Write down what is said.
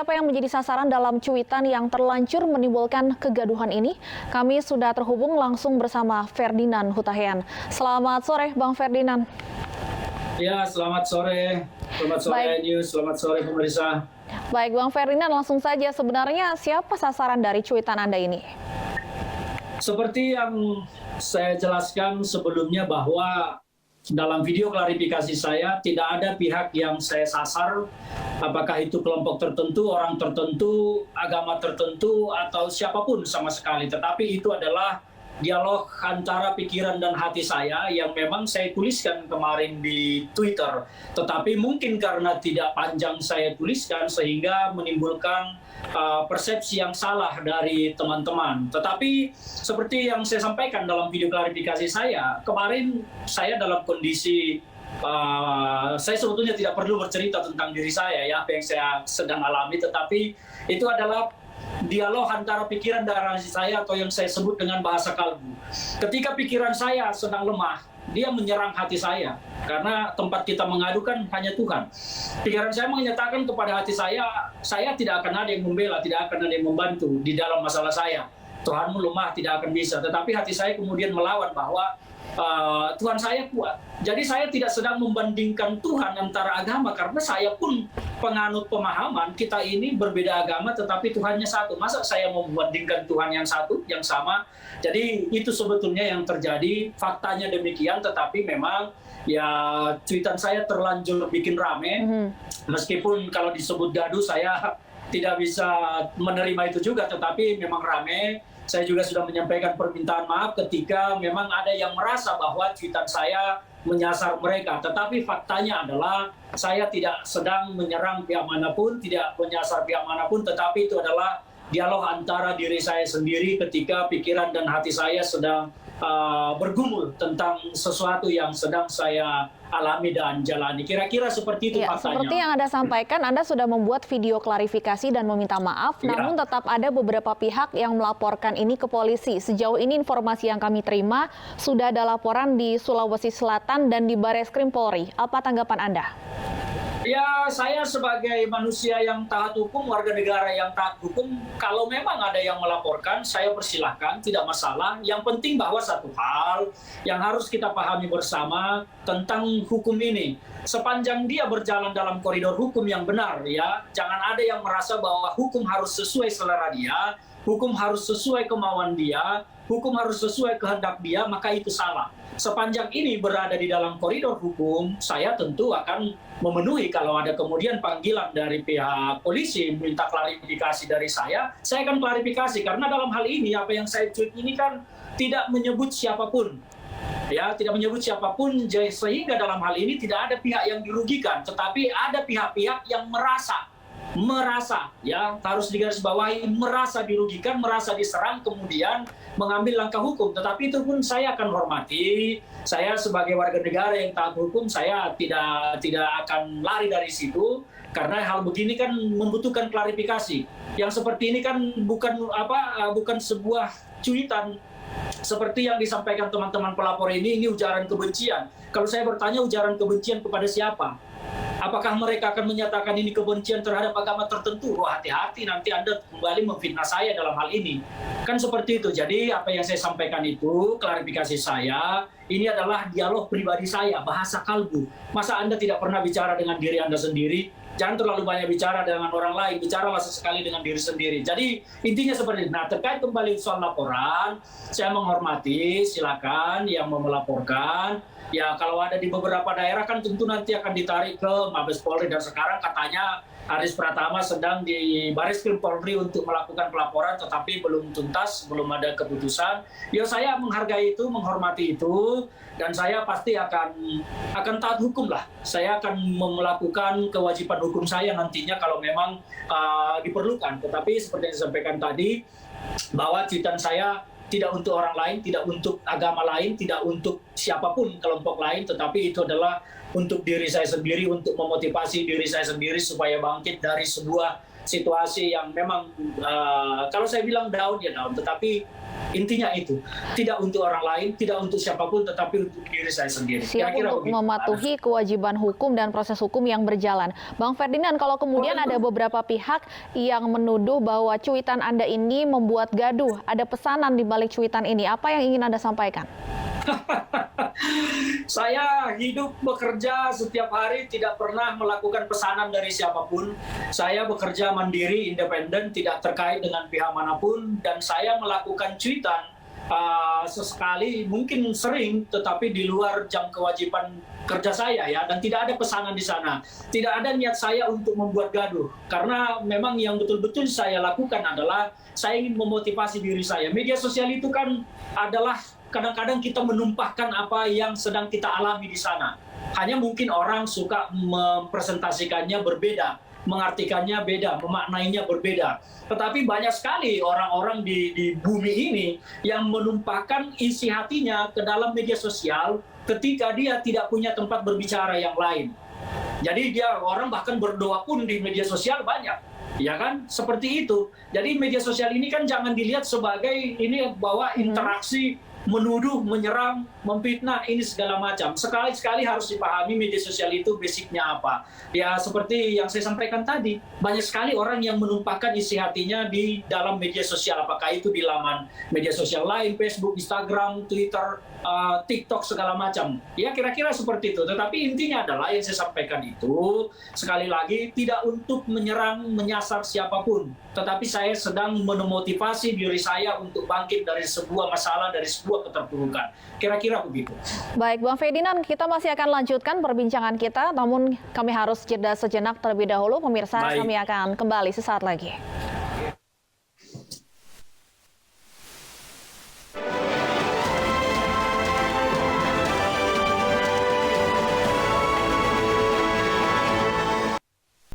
siapa yang menjadi sasaran dalam cuitan yang terlanjur menimbulkan kegaduhan ini? Kami sudah terhubung langsung bersama Ferdinand Hutahian. Selamat sore, Bang Ferdinand. Ya, selamat sore. Selamat sore, News. Selamat sore, pemirsa. Baik, Bang Ferdinand, langsung saja. Sebenarnya siapa sasaran dari cuitan Anda ini? Seperti yang saya jelaskan sebelumnya bahwa dalam video klarifikasi saya tidak ada pihak yang saya sasar, apakah itu kelompok tertentu, orang tertentu, agama tertentu, atau siapapun sama sekali. Tetapi itu adalah dialog antara pikiran dan hati saya yang memang saya tuliskan kemarin di Twitter. Tetapi mungkin karena tidak panjang saya tuliskan sehingga menimbulkan persepsi yang salah dari teman-teman. Tetapi seperti yang saya sampaikan dalam video klarifikasi saya, kemarin saya dalam kondisi saya sebetulnya tidak perlu bercerita tentang diri saya, ya, apa yang saya sedang alami, tetapi itu adalah dialog antara pikiran dan hati saya atau yang saya sebut dengan bahasa kalbu. Ketika pikiran saya sedang lemah, dia menyerang hati saya karena tempat kita mengadukan hanya Tuhan. Pikiran saya menyatakan kepada hati saya tidak akan ada yang membela, tidak akan ada yang membantu di dalam masalah saya. Tuhanmu lemah, tidak akan bisa. Tetapi hati saya kemudian melawan bahwa Tuhan saya kuat. Jadi saya tidak sedang membandingkan Tuhan antara agama, karena saya pun penganut pemahaman kita ini berbeda agama tetapi Tuhannya satu. Masa saya mau membandingkan Tuhan yang satu, yang sama? Jadi itu sebetulnya yang terjadi, faktanya demikian. Tetapi memang ya cuitan saya terlanjur bikin rame. Meskipun kalau disebut gaduh saya tidak bisa menerima itu juga, tetapi memang rame. Saya juga sudah menyampaikan permintaan maaf ketika memang ada yang merasa bahwa cuitan saya menyasar mereka. Tetapi faktanya adalah saya tidak sedang menyerang pihak manapun, tidak menyasar pihak manapun, tetapi itu adalah dialog antara diri saya sendiri ketika pikiran dan hati saya sedang bergumul tentang sesuatu yang sedang saya alami dan jalani. Kira-kira seperti itu faktanya. Seperti yang Anda sampaikan, Anda sudah membuat video klarifikasi dan meminta maaf, namun tetap ada beberapa pihak yang melaporkan ini ke polisi. Sejauh ini informasi yang kami terima, sudah ada laporan di Sulawesi Selatan dan di Bareskrim Polri. Apa tanggapan Anda? Ya, saya sebagai manusia yang taat hukum, warga negara yang taat hukum, kalau memang ada yang melaporkan, saya persilahkan, tidak masalah. Yang penting bahwa satu hal yang harus kita pahami bersama tentang hukum ini. Sepanjang dia berjalan dalam koridor hukum yang benar, ya, jangan ada yang merasa bahwa hukum harus sesuai selera dia, hukum harus sesuai kemauan dia, hukum harus sesuai kehendak dia, maka itu salah. Sepanjang ini berada di dalam koridor hukum, saya tentu akan memenuhi. Kalau ada kemudian panggilan dari pihak polisi minta klarifikasi dari saya akan klarifikasi. Karena dalam hal ini, apa yang saya tweet ini kan tidak menyebut siapapun. Ya, tidak menyebut siapapun, sehingga dalam hal ini tidak ada pihak yang dirugikan. Tetapi ada pihak-pihak yang merasa, ya, harus digarisbawahi, merasa dirugikan, merasa diserang, kemudian mengambil langkah hukum. Tetapi itu pun saya akan hormati. Saya sebagai warga negara yang taat hukum, saya tidak akan lari dari situ, karena hal begini kan membutuhkan klarifikasi. Yang seperti ini kan bukan sebuah cuitan seperti yang disampaikan teman-teman pelapor ini ujaran kebencian. Kalau saya bertanya, ujaran kebencian kepada siapa? Apakah mereka akan menyatakan ini kebencian terhadap agama tertentu? Wah, hati-hati, nanti Anda kembali memfitnah saya dalam hal ini. Kan seperti itu. Jadi apa yang saya sampaikan itu, klarifikasi saya, ini adalah dialog pribadi saya, bahasa kalbu. Masa Anda tidak pernah bicara dengan diri Anda sendiri? Jangan terlalu banyak bicara dengan orang lain, bicaralah sesekali dengan diri sendiri. Jadi intinya seperti itu. Nah, terkait kembali soal laporan, saya menghormati, silakan yang mau melaporkan. Ya, kalau ada di beberapa daerah kan tentu nanti akan ditarik ke Mabes Polri, dan sekarang katanya Aris Pratama sedang di Bareskrim Polri untuk melakukan pelaporan, tetapi belum tuntas, belum ada keputusan. Ya, saya menghargai itu, menghormati itu, dan saya pasti akan taat hukum lah. Saya akan melakukan kewajiban hukum saya nantinya kalau memang diperlukan. Tetapi seperti yang disampaikan tadi, bahwa cuitan saya tidak untuk orang lain, tidak untuk agama lain, tidak untuk siapapun kelompok lain, tetapi itu adalah untuk diri saya sendiri, untuk memotivasi diri saya sendiri supaya bangkit dari sebuah situasi yang memang kalau saya bilang down ya down, tetapi intinya itu tidak untuk orang lain, tidak untuk siapapun, tetapi untuk diri saya sendiri. Siap untuk mematuhi kewajiban hukum dan proses hukum yang berjalan. Bang Ferdinand, kalau kemudian ada beberapa pihak yang menuduh bahwa cuitan Anda ini membuat gaduh, ada pesanan di balik cuitan ini, apa yang ingin Anda sampaikan? Saya hidup bekerja setiap hari tidak pernah melakukan pesanan dari siapapun. Saya bekerja mandiri, independen, tidak terkait dengan pihak manapun, dan saya melakukan cuitan sesekali, mungkin sering, tetapi di luar jam kewajiban kerja saya ya, dan tidak ada pesanan di sana. Tidak ada niat saya untuk membuat gaduh, karena memang yang betul-betul saya lakukan adalah saya ingin memotivasi diri saya. Media sosial itu kan adalah kadang-kadang kita menumpahkan apa yang sedang kita alami di sana. Hanya mungkin orang suka mempresentasikannya berbeda, mengartikannya beda, memaknainya berbeda. Tetapi banyak sekali orang-orang di bumi ini yang menumpahkan isi hatinya ke dalam media sosial ketika dia tidak punya tempat berbicara yang lain. Jadi orang bahkan berdoa pun di media sosial banyak. Ya kan, seperti itu. Jadi media sosial ini kan jangan dilihat sebagai ini bahwa interaksi menuduh, menyerang, memfitnah, ini segala macam. Sekali-sekali harus dipahami media sosial itu basicnya apa. Ya seperti yang saya sampaikan tadi, banyak sekali orang yang menumpahkan isi hatinya di dalam media sosial. Apakah itu di laman media sosial lain, Facebook, Instagram, Twitter, TikTok, segala macam. Ya kira-kira seperti itu. Tetapi intinya adalah yang saya sampaikan itu, sekali lagi, tidak untuk menyerang, menyasar siapapun. Tetapi saya sedang memotivasi diri saya untuk bangkit dari sebuah masalah, dari sebuah keterpurukan. Kira-kira begitu. Baik, Bang Ferdinand, kita masih akan lanjutkan perbincangan kita, namun kami harus jeda sejenak terlebih dahulu. Pemirsa, kami akan kembali sesaat lagi.